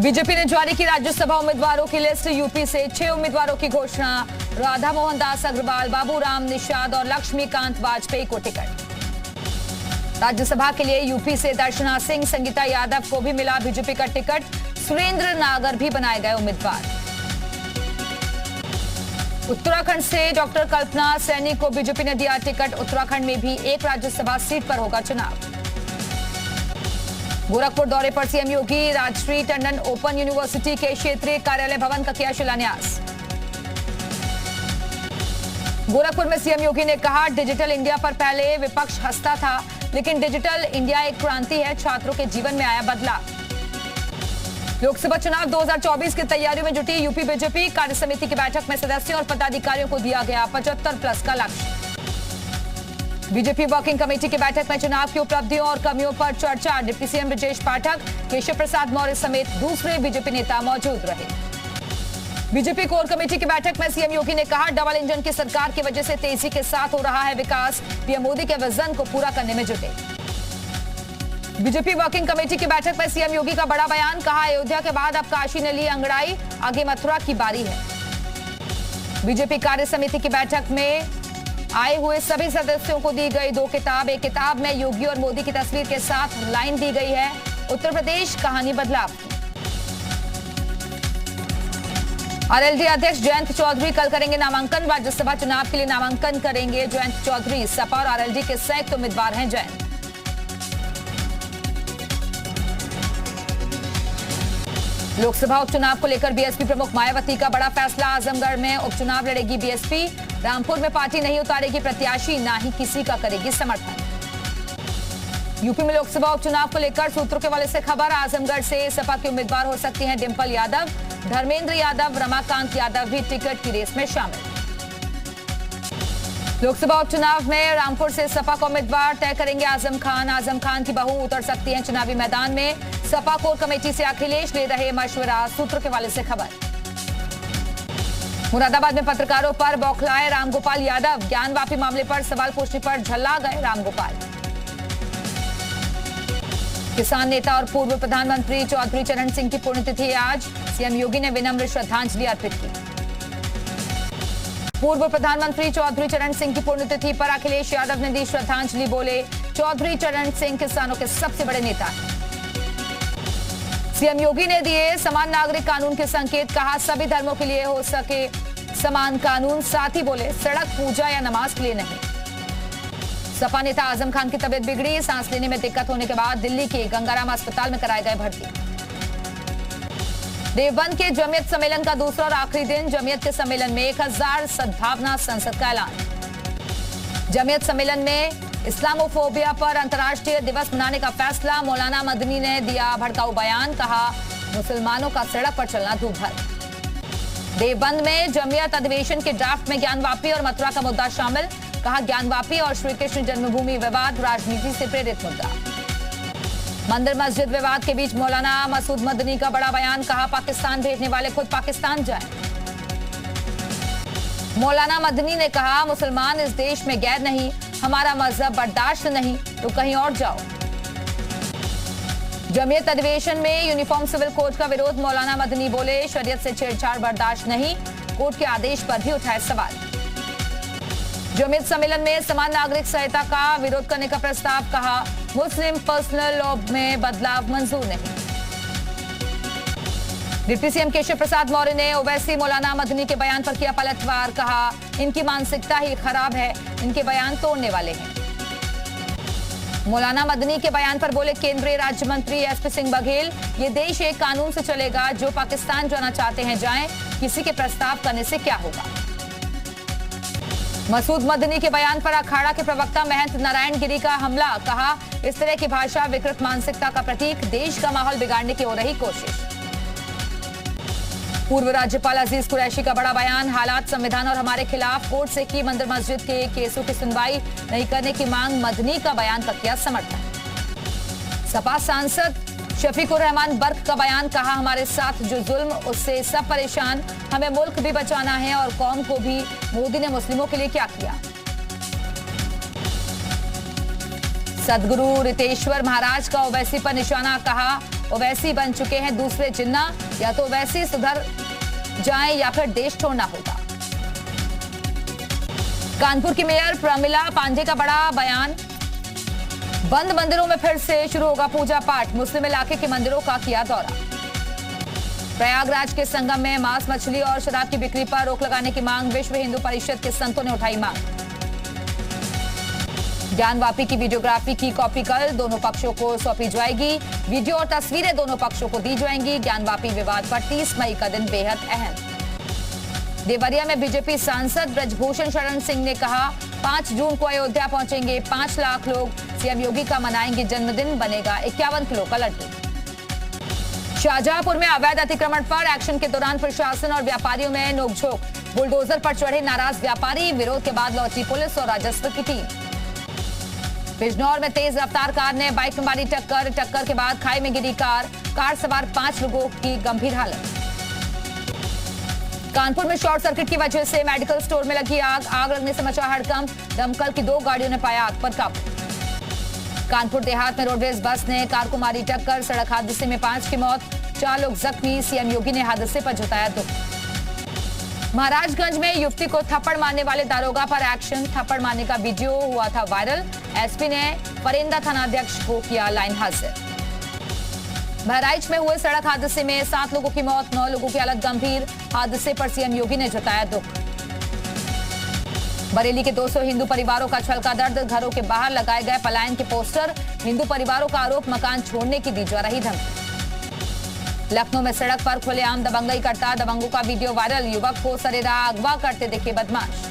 BJP ने जारी की राज्यसभा उम्मीदवारों की लिस्ट। यूपी से 6 उम्मीदवारों की घोषणा। राधा मोहन दास अग्रवाल, बाबूराम निषाद और लक्ष्मीकांत वाजपेयी को टिकट। राज्यसभा के लिए यूपी से दर्शना सिंह, संगीता यादव को भी मिला बीजेपी का टिकट। सुरेंद्र नागर भी बनाए गए उम्मीदवार। उत्तराखंड से डॉक्टर कल्पना सैनी को बीजेपी ने दिया टिकट। उत्तराखंड में भी एक राज्यसभा सीट पर होगा चुनाव। गोरखपुर दौरे पर सीएम योगी। राजश्री टंडन ओपन यूनिवर्सिटी के क्षेत्रीय कार्यालय भवन का किया शिलान्यास। गोरखपुर में सीएम योगी ने कहा, डिजिटल इंडिया पर पहले विपक्ष हंसता था, लेकिन डिजिटल इंडिया एक क्रांति है, छात्रों के जीवन में आया बदलाव। लोकसभा चुनाव 2024 की तैयारियों में जुटी यूपी बीजेपी। कार्य समिति की बैठक में सदस्यों और पदाधिकारियों को दिया गया 75+ का लक्ष्य। बीजेपी वर्किंग कमेटी की बैठक में चुनाव की उपलब्धियों और कमियों पर चर्चा। डिप्टी सीएम ब्रजेश पाठक, केशव प्रसाद मौर्य समेत दूसरे बीजेपी नेता मौजूद रहे। बीजेपी कोर कमेटी की बैठक में सीएम योगी ने कहा, डबल इंजन की सरकार की वजह से तेजी के साथ हो रहा है विकास। पीएम मोदी के विजन को पूरा करने में जुटे। बीजेपी वर्किंग कमेटी की बैठक में सीएम योगी का बड़ा बयान। कहा, अयोध्या के बाद अब काशी ने ली अंगड़ाई, आगे मथुरा की बारी है। बीजेपी कार्य समिति की बैठक में आए हुए सभी सदस्यों को दी गई 2 किताब। एक किताब में योगी और मोदी की तस्वीर के साथ लाइन दी गई है, उत्तर प्रदेश कहानी बदलाव की। आरएलडी अध्यक्ष जयंत चौधरी कल करेंगे नामांकन। राज्यसभा चुनाव के लिए नामांकन करेंगे जयंत चौधरी। सपा और आरएलडी के संयुक्त उम्मीदवार हैं जयंत। लोकसभा उपचुनाव को लेकर बीएसपी प्रमुख मायावती का बड़ा फैसला। आजमगढ़ में उपचुनाव लड़ेगी बीएसपी। रामपुर में पार्टी नहीं उतारेगी प्रत्याशी, ना ही किसी का करेगी समर्थन। यूपी में लोकसभा उपचुनाव को लेकर सूत्रों के हवाले से खबर। आजमगढ़ से सपा के उम्मीदवार हो सकती हैं डिंपल यादव, धर्मेंद्र यादव, रमाकांत यादव भी टिकट की रेस में शामिल। लोकसभा उपचुनाव में रामपुर से सपा का उम्मीदवार तय करेंगे आजम खान। आजम खान की बहू उतर सकती हैं चुनावी मैदान में। सपा कोर कमेटी से अखिलेश ले रहे मशवरा, सूत्रों के हवाले से खबर। मुरादाबाद में पत्रकारों पर बौखलाए रामगोपाल यादव। ज्ञानवापी मामले पर सवाल पूछने पर झल्ला गए रामगोपाल। किसान नेता और पूर्व प्रधानमंत्री चौधरी चरण सिंह की पुण्यतिथि आज। सीएम योगी ने विनम्र श्रद्धांजलि अर्पित की। पूर्व प्रधानमंत्री चौधरी चरण सिंह की पुण्यतिथि पर अखिलेश यादव ने दी श्रद्धांजलि। बोले, चौधरी चरण सिंह किसानों के सबसे बड़े नेता हैं। सीएम योगी ने दिए समान नागरिक कानून के संकेत। कहा, सभी धर्मों के लिए हो सके समान कानून। साथ ही बोले, सड़क पूजा या नमाज के लिए नहीं। सपा नेता आजम खान की तबीयत बिगड़ी। सांस लेने में दिक्कत होने के बाद दिल्ली के गंगाराम अस्पताल में कराए गए भर्ती। देवबंद के जमीयत सम्मेलन का दूसरा और आखिरी दिन। जमीयत के सम्मेलन में 1000 सद्भावना संसद का ऐलान। जमीयत सम्मेलन में इस्लामोफोबिया पर अंतर्राष्ट्रीय दिवस मनाने का फैसला। मौलाना मदनी ने दिया भड़काऊ बयान। कहा, मुसलमानों का सड़क पर चलना दूभर। देवबंद में जमीयत अधिवेशन के ड्राफ्ट में ज्ञानवापी और मथुरा का मुद्दा शामिल। कहा, ज्ञानवापी और श्री कृष्ण जन्मभूमि विवाद राजनीति से प्रेरित मुद्दा। मंदिर मस्जिद विवाद के बीच मौलाना मसूद मदनी का बड़ा बयान। कहा, पाकिस्तान भेजने वाले खुद पाकिस्तान जाएं। मौलाना मदनी ने कहा, मुसलमान इस देश में गैर नहीं, हमारा मजहब बर्दाश्त नहीं तो कहीं और जाओ। जमीयत अधिवेशन में यूनिफॉर्म सिविल कोड का विरोध। मौलाना मदनी बोले, शरीयत से छेड़छाड़ बर्दाश्त नहीं। कोर्ट के आदेश पर भी उठाए सवाल। जमीयत सम्मेलन में समान नागरिक संहिता का विरोध करने का प्रस्ताव। कहा, मुस्लिम पर्सनल लॉ में बदलाव मंजूर नहीं। डिप्टी सीएम केशव प्रसाद मौर्य ने ओवैसी मौलाना मदनी के बयान पर किया पलटवार। कहा, इनकी मानसिकता ही खराब है, इनके बयान तोड़ने वाले हैं। मौलाना मदनी के बयान पर बोले केंद्रीय राज्य मंत्री एसपी सिंह बघेल, ये देश एक कानून से चलेगा, जो पाकिस्तान जाना चाहते हैं जाएं, किसी के प्रस्ताव करने से क्या होगा। मसूद मदनी के बयान पर अखाड़ा के प्रवक्ता महंत नारायण गिरी का हमला। कहा, इस तरह की भाषा विकृत मानसिकता का प्रतीक, देश का माहौल बिगाड़ने की हो रही कोशिश। पूर्व राज्यपाल अजीज कुरैशी का बड़ा बयान। हालात संविधान और हमारे खिलाफ, कोर्ट से की मंदिर मस्जिद के केसों की सुनवाई नहीं करने की मांग। मदनी का बयान का किया समर्थन। सपा सांसद शफीकुर रहमान बर्क का बयान। कहा, हमारे साथ जो जुल्म उससे सब परेशान, हमें मुल्क भी बचाना है और कौम को भी। मोदी ने मुस्लिमों के लिए क्या किया। सदगुरु रितेश्वर महाराज का ओवैसी पर निशाना। कहा, ओवैसी बन चुके हैं दूसरे जिन्ना, या तो ओवैसी सुधर जाएं या फिर देश छोड़ना होगा। कानपुर की मेयर प्रमिला पांडे का बड़ा बयान, बंद मंदिरों में फिर से शुरू होगा पूजा पाठ, मुस्लिम इलाके के मंदिरों का किया दौरा। प्रयागराज के संगम में मांस मछली और शराब की बिक्री पर रोक लगाने की मांग, विश्व हिंदू परिषद के संतों ने उठाई मांग। ज्ञानवापी की वीडियोग्राफी की कॉपी कल दोनों पक्षों को सौंपी जाएगी, वीडियो और तस्वीरें दोनों पक्षों को दी जाएंगी। ज्ञानवापी विवाद पर 30 मई का दिन बेहद अहम। देवरिया में बीजेपी सांसद ब्रजभूषण शरण सिंह ने कहा 5 जून को अयोध्या पहुंचेंगे 5 लाख लोग, सीएम योगी का मनाएंगे जन्मदिन, बनेगा 51 किलो का लड्डू। शाहजहांपुर में अवैध अतिक्रमण पर एक्शन के दौरान प्रशासन और व्यापारियों में नोकझोंक, बुलडोजर पर चढ़े नाराज व्यापारी, विरोध के बाद लौटी पुलिस और राजस्व की टीम। बिजनौर में तेज रफ्तार कार ने बाइक में मारी टक्कर, टक्कर के बाद खाई में गिरी कार सवार 5 लोगों की गंभीर हालत। कानपुर में शॉर्ट सर्किट की वजह से मेडिकल स्टोर में लगी आग लगने से मचा हड़कंप, दमकल की 2 गाड़ियों ने पाया आग पर काबू। कानपुर देहात में रोडवेज बस ने कार को मारी टक्कर, सड़क हादसे में 5 की मौत, 4 लोग जख्मी, सीएम योगी ने हादसे पर जताया दुख। महाराजगंज में युवती को थप्पड़ मारने वाले दारोगा पर एक्शन, थप्पड़ मारने का वीडियो हुआ था वायरल, एसपी ने फरेंदा थानाध्यक्ष को किया लाइन हाजिर। बहराइच में हुए सड़क हादसे में 7 लोगों की मौत, 9 लोगों की हालत गंभीर, हादसे पर सीएम योगी ने जताया दुख। बरेली के 200 हिंदू परिवारों का छलका दर्द, घरों के बाहर लगाए गए पलायन के पोस्टर, हिंदू परिवारों का आरोप मकान छोड़ने की दी जा रही धमकी। लखनऊ में सड़क पर खुलेआम दबंगई करता दबंगों का वीडियो वायरल, युवक को सरेराह अगवा करते दिखे बदमाश।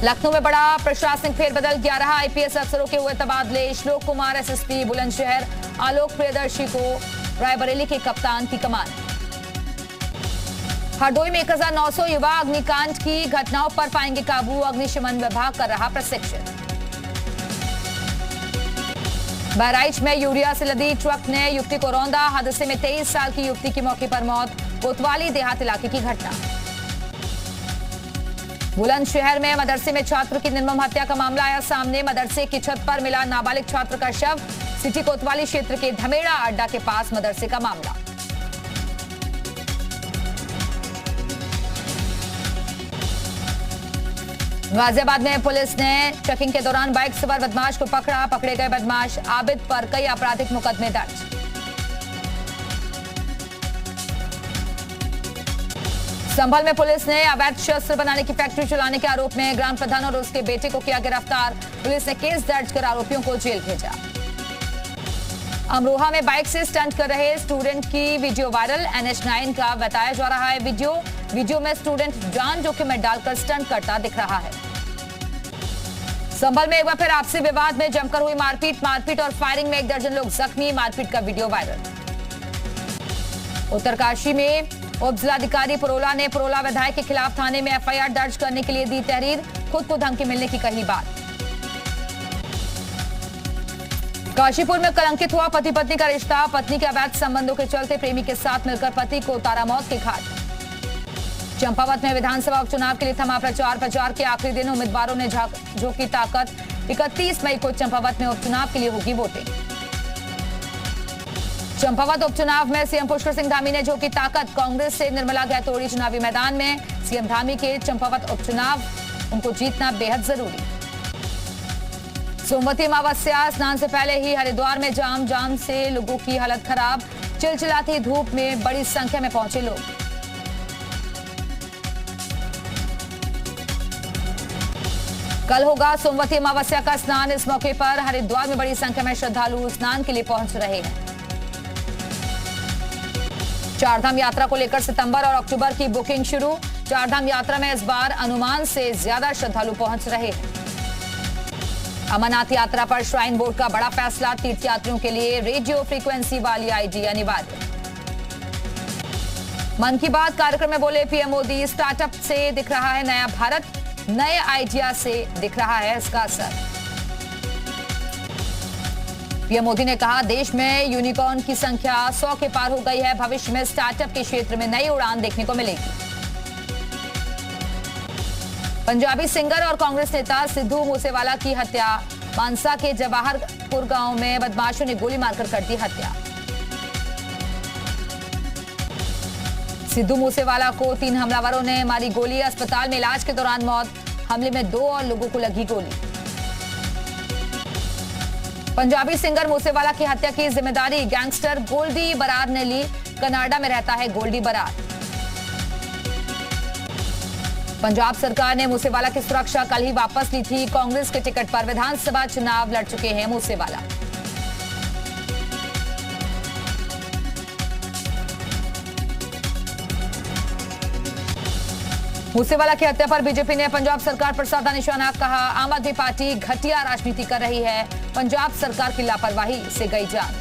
लखनऊ में बड़ा प्रशासनिक फेरबदल, 11 आईपीएस अफसरों के हुए तबादले, श्लोक कुमार एसएसपी बुलंदशहर, आलोक प्रियदर्शी को रायबरेली के कप्तान की कमान। हरदोई में 1900 युवा अग्निकांड की घटनाओं पर पाएंगे काबू, अग्निशमन विभाग कर रहा प्रशिक्षण। बहराइच में यूरिया से लदी ट्रक ने युवती को रौंदा, हादसे में 23 साल की युवती की मौके पर मौत, कोतवाली देहात इलाके की घटना। बुलंदशहर में मदरसे में छात्र की निर्मम हत्या का मामला आया सामने, मदरसे की छत पर मिला नाबालिग छात्र का शव, सिटी कोतवाली क्षेत्र के धमेड़ा अड्डा के पास मदरसे का मामला। गाजियाबाद में पुलिस ने चेकिंग के दौरान बाइक सवार बदमाश को पकड़ा, पकड़े गए बदमाश आबिद पर कई आपराधिक मुकदमे दर्ज। संभल में पुलिस ने अवैध शस्त्र बनाने की फैक्ट्री चलाने के आरोप में ग्राम प्रधान और उसके बेटे को किया गिरफ्तार, पुलिस ने केस दर्ज कर आरोपियों को जेल भेजा। अमरोहा में बाइक से स्टंट कर रहे स्टूडेंट की वीडियो वायरल, NH9 का बताया जा रहा है वीडियो में स्टूडेंट जान जोखिम में डालकर स्टंट करता दिख रहा है। संभल में एक बार फिर आपसी विवाद में जमकर हुई मारपीट और फायरिंग में 1 दर्जन लोग जख्मी, मारपीट का वीडियो वायरल। उत्तरकाशी में उप जिलाधिकारी परोला ने परोला विधायक के खिलाफ थाने में FIR दर्ज करने के लिए दी तहरीर, खुद को धमकी मिलने की कही बात। काशीपुर में कलंकित हुआ पति पत्नी का रिश्ता, पत्नी के अवैध संबंधों के चलते प्रेमी के साथ मिलकर पति को उतारा मौत के घाट। चंपावत में विधानसभा उपचुनाव के लिए थमा प्रचार के आखिरी दिन, उम्मीदवारों ने झोंकी ताकत, 31 मई को चंपावत में उपचुनाव के लिए होगी वोटिंग। चंपावत उपचुनाव में सीएम पुष्कर सिंह धामी ने झोंकी ताकत, कांग्रेस से निर्मला गहतोड़ी चुनावी मैदान में, सीएम धामी के चंपावत उपचुनाव उनको जीतना बेहद जरूरी। सोमवती अमावस्या स्नान से पहले ही हरिद्वार में जाम से लोगों की हालत खराब, चिलचिलाती धूप में बड़ी संख्या में पहुंचे लोग। कल होगा सोमवती अमावस्या का स्नान, इस मौके पर हरिद्वार में बड़ी संख्या में श्रद्धालु स्नान के लिए पहुंच रहे हैं। चारधाम यात्रा को लेकर सितंबर और अक्टूबर की बुकिंग शुरू, चारधाम यात्रा में इस बार अनुमान से ज्यादा श्रद्धालु पहुंच रहे हैं। अमरनाथ यात्रा पर श्राइन बोर्ड का बड़ा फैसला, तीर्थयात्रियों के लिए रेडियो फ्रीक्वेंसी वाली आईडी अनिवार्य। मन की बात कार्यक्रम में बोले पीएम मोदी, स्टार्टअप से दिख रहा है नया भारत, नए आइडिया से दिख रहा है इसका असर। पीएम मोदी ने कहा देश में यूनिकॉर्न की संख्या 100 के पार हो गई है, भविष्य में स्टार्टअप के क्षेत्र में नई उड़ान देखने को मिलेगी। पंजाबी सिंगर और कांग्रेस नेता सिद्धू मूसेवाला की हत्या, मानसा के जवाहर मोहम्मदपुर गांव में बदमाशों ने गोली मारकर कर दी हत्या। सिद्धू मूसेवाला को 3 हमलावरों ने मारी गोली, अस्पताल में इलाज के दौरान मौत। हमले में 2 और लोगों को लगी गोली। पंजाबी सिंगर मूसेवाला की हत्या की जिम्मेदारी गैंगस्टर गोल्डी बरार ने ली। कनाडा में रहता है गोल्डी बरार। पंजाब सरकार ने मूसेवाला की सुरक्षा कल ही वापस ली थी। कांग्रेस के टिकट पर विधानसभा चुनाव लड़ चुके हैं मूसेवाला। मूसेवाला की हत्या पर बीजेपी ने पंजाब सरकार पर साधा निशाना, कहा आम आदमी पार्टी घटिया राजनीति कर रही है, पंजाब सरकार की लापरवाही से गई जान।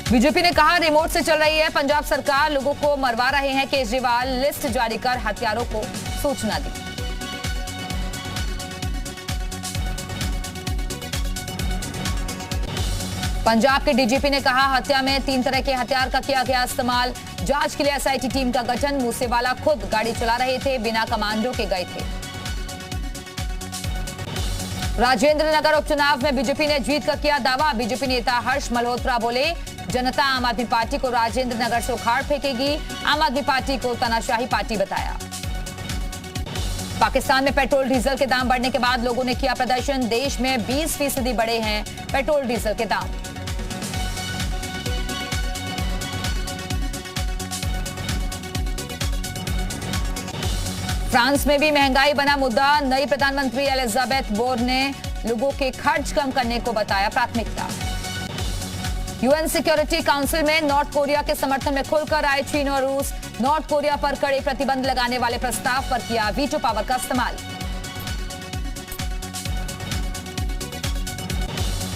बीजेपी ने कहा रिमोट से चल रही है पंजाब सरकार, लोगों को मरवा रहे हैं केजरीवाल, लिस्ट जारी कर हत्यारों को सूचना दी। पंजाब के डीजीपी ने कहा हत्या में 3 तरह के हथियार का किया गया इस्तेमाल, जांच के लिए एसआईटी टीम का गठन। मूसेवाला खुद गाड़ी चला रहे थे, बिना कमांडो के गए थे। राजेंद्र नगर उपचुनाव में बीजेपी ने जीत का किया दावा। बीजेपी नेता हर्ष मल्होत्रा बोले जनता आम आदमी पार्टी को राजेंद्र नगर से उखाड़ फेंकेगी, आम आदमी पार्टी को तानाशाही पार्टी बताया। पाकिस्तान में पेट्रोल डीजल के दाम बढ़ने के बाद लोगों ने किया प्रदर्शन, देश में 20% बढ़े हैं पेट्रोल डीजल के दाम। फ्रांस में भी महंगाई बना मुद्दा, नई प्रधानमंत्री एलिजाबेथ बोर्न ने लोगों के खर्च कम करने को बताया प्राथमिकता। यूएन सिक्योरिटी काउंसिल में नॉर्थ कोरिया के समर्थन में खुलकर आए चीन और रूस, नॉर्थ कोरिया पर कड़े प्रतिबंध लगाने वाले प्रस्ताव पर किया वीटो पावर का इस्तेमाल।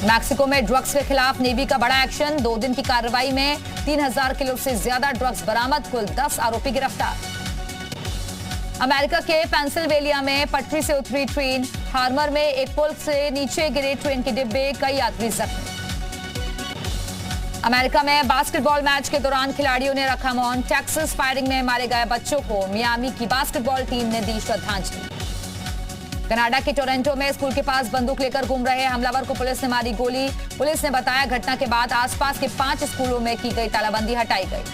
मैक्सिको में ड्रग्स के खिलाफ नेवी का बड़ा एक्शन, 2 दिन की कार्रवाई में 3000 किलो से ज्यादा ड्रग्स बरामद, कुल 10 आरोपी गिरफ्तार। अमेरिका के पेंसिल्वेनिया में पटरी से उतरी ट्रेन, हार्मर में एक पुल से नीचे गिरे ट्रेन के डिब्बे, कई यात्री जख्मी। अमेरिका में बास्केटबॉल मैच के दौरान खिलाड़ियों ने रखा मौन, टेक्सास फायरिंग में मारे गए बच्चों को मियामी की बास्केटबॉल टीम ने दी श्रद्धांजलि। कनाडा के टोरंटो में स्कूल के पास बंदूक लेकर घूम रहे हमलावर को पुलिस ने मारी गोली। पुलिस ने बताया घटना के बाद आसपास के 5 स्कूलों में की गई तालाबंदी हटाई गई।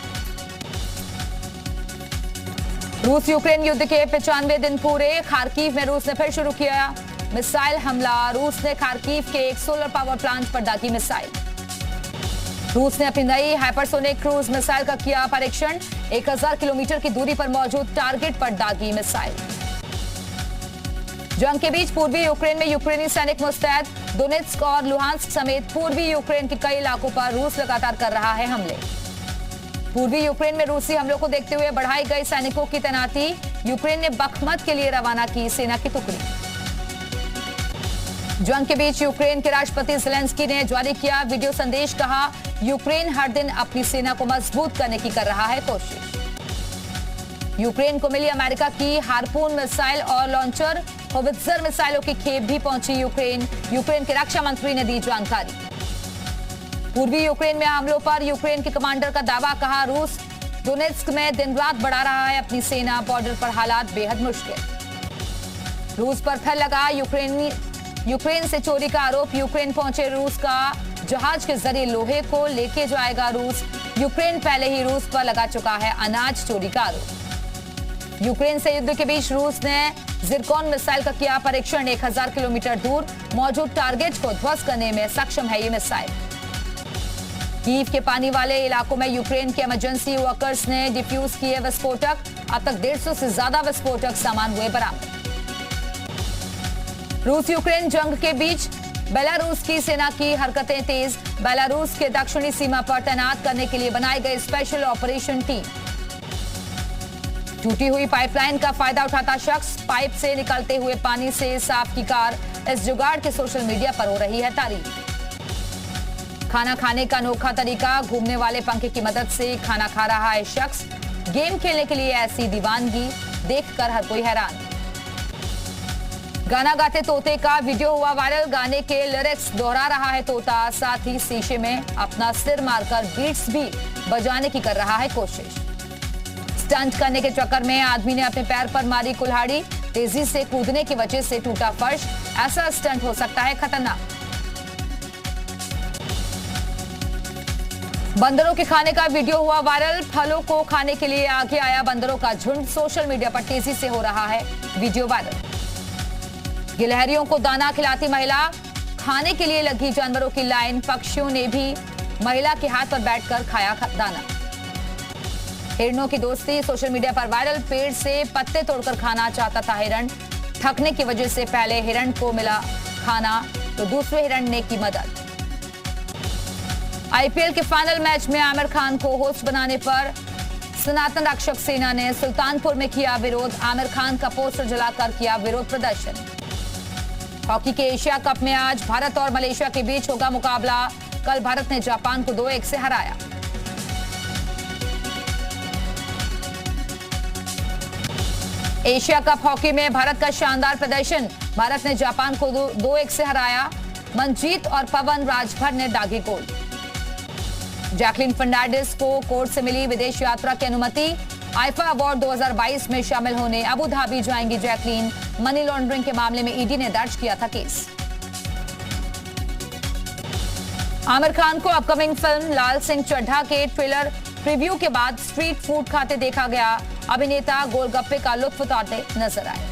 रूस यूक्रेन युद्ध के 95 दिन पूरे, खार्किव में रूस ने फिर शुरू किया मिसाइल हमला। रूस ने खार्किव के एक सोलर पावर प्लांट पर दागी मिसाइल। रूस ने अपनी नई हाइपरसोनिक क्रूज मिसाइल का किया परीक्षण, 1000 किलोमीटर की दूरी पर मौजूद टारगेट पर दागी मिसाइल। जंग के बीच पूर्वी यूक्रेन में यूक्रेनी सैनिक मुस्तैद, दोनेत्स्क और लुहांस्क समेत पूर्वी यूक्रेन के कई इलाकों पर रूस लगातार कर रहा है हमले। पूर्वी यूक्रेन में रूसी हमलों को देखते हुए बढ़ाई गई सैनिकों की तैनाती, यूक्रेन ने बखमत के लिए रवाना की सेना की टुकड़ी। जंग के बीच यूक्रेन के राष्ट्रपति ज़ेलेंस्की ने जारी किया वीडियो संदेश, कहा यूक्रेन हर दिन अपनी सेना को मजबूत करने की कर रहा है कोशिश। यूक्रेन को मिली अमेरिका की हार्पून मिसाइल और लॉन्चर होवित्जर मिसाइलों की खेप भी पहुंची यूक्रेन के रक्षा मंत्री ने दी जानकारी। पूर्वी यूक्रेन में हमलों पर यूक्रेन के कमांडर का दावा, कहा रूस दोनेत्स्क में दिन रात बढ़ा रहा है अपनी सेना, बॉर्डर पर हालात बेहद मुश्किल। रूस पर फिर लगा यूक्रेन से चोरी का आरोप, यूक्रेन पहुंचे रूस का जहाज के जरिए लोहे को लेके जाएगा रूस। यूक्रेन पहले ही रूस पर लगा चुका है अनाज चोरी का आरोप। यूक्रेन से युद्ध के बीच रूस ने जिरकॉन मिसाइल का किया परीक्षण, 1000 किलोमीटर दूर मौजूद टारगेट को ध्वस्त करने में सक्षम है ये मिसाइल। कीव के पानी वाले इलाकों में यूक्रेन के इमरजेंसी वर्कर्स ने डिफ्यूज किए विस्फोटक, अब तक 150 से ज्यादा विस्फोटक सामान हुए बरामद। रूस यूक्रेन जंग के बीच बेलारूस की सेना की हरकतें तेज, बेलारूस के दक्षिणी सीमा पर तैनात करने के लिए बनाई गई स्पेशल ऑपरेशन टीम। टूटी हुई पाइपलाइन का फायदा उठाता शख्स, पाइप से निकलते हुए पानी से साफ की कार, इस जुगाड़ के सोशल मीडिया पर हो रही है तारीफ। खाना खाने का अनोखा तरीका, घूमने वाले पंखे की मदद से खाना खा रहा है शख्स, गेम खेलने के लिए ऐसी दीवानगी देखकर हर कोई हैरान। गाना गाते तोते का वीडियो हुआ वायरल, गाने के लिरिक्स दोहरा रहा है तोता, साथ ही शीशे में अपना सिर मारकर बीट्स भी बजाने की कर रहा है कोशिश। स्टंट करने के चक्कर में आदमी ने अपने पैर पर मारी कुल्हाड़ी, तेजी से कूदने की वजह से टूटा फर्श, ऐसा स्टंट हो सकता है खतरनाक। बंदरों के खाने का वीडियो हुआ वायरल। फलों को खाने के लिए आगे आया बंदरों का झुंड। सोशल मीडिया पर तेजी से हो रहा है वीडियो वायरल। गिलहरियों को दाना खिलाती महिला, खाने के लिए लगी जानवरों की लाइन। पक्षियों ने भी महिला के हाथ पर बैठकर खाया दाना। हिरणों की दोस्ती सोशल मीडिया पर वायरल। पेड़ से पत्ते तोड़कर खाना चाहता था हिरण। थकने की वजह से पहले हिरण को मिला खाना तो दूसरे हिरण ने की मदद। आईपीएल के फाइनल मैच में आमिर खान को होस्ट बनाने पर सनातन रक्षक सेना ने सुल्तानपुर में किया विरोध। आमिर खान का पोस्टर जलाकर किया विरोध प्रदर्शन। हॉकी के एशिया कप में आज भारत और मलेशिया के बीच होगा मुकाबला। कल भारत ने जापान को 2-1 से हराया। एशिया कप हॉकी में भारत का शानदार प्रदर्शन। भारत ने जापान को 2-1 से हराया। मनजीत और पवन राजभर ने दागे गोल। जैकलीन फर्नांडिस को कोर्ट से मिली विदेश यात्रा की अनुमति। आईफा अवार्ड 2022 में शामिल होने अबू धाबी जाएंगी जैकलीन। मनी लॉन्ड्रिंग के मामले में ईडी ने दर्ज किया था केस। आमिर खान को अपकमिंग फिल्म लाल सिंह चड्ढा के ट्रेलर प्रीव्यू के बाद स्ट्रीट फूड खाते देखा गया। अभिनेता गोलगप्पे का लुत्फ उठाते नजर आए।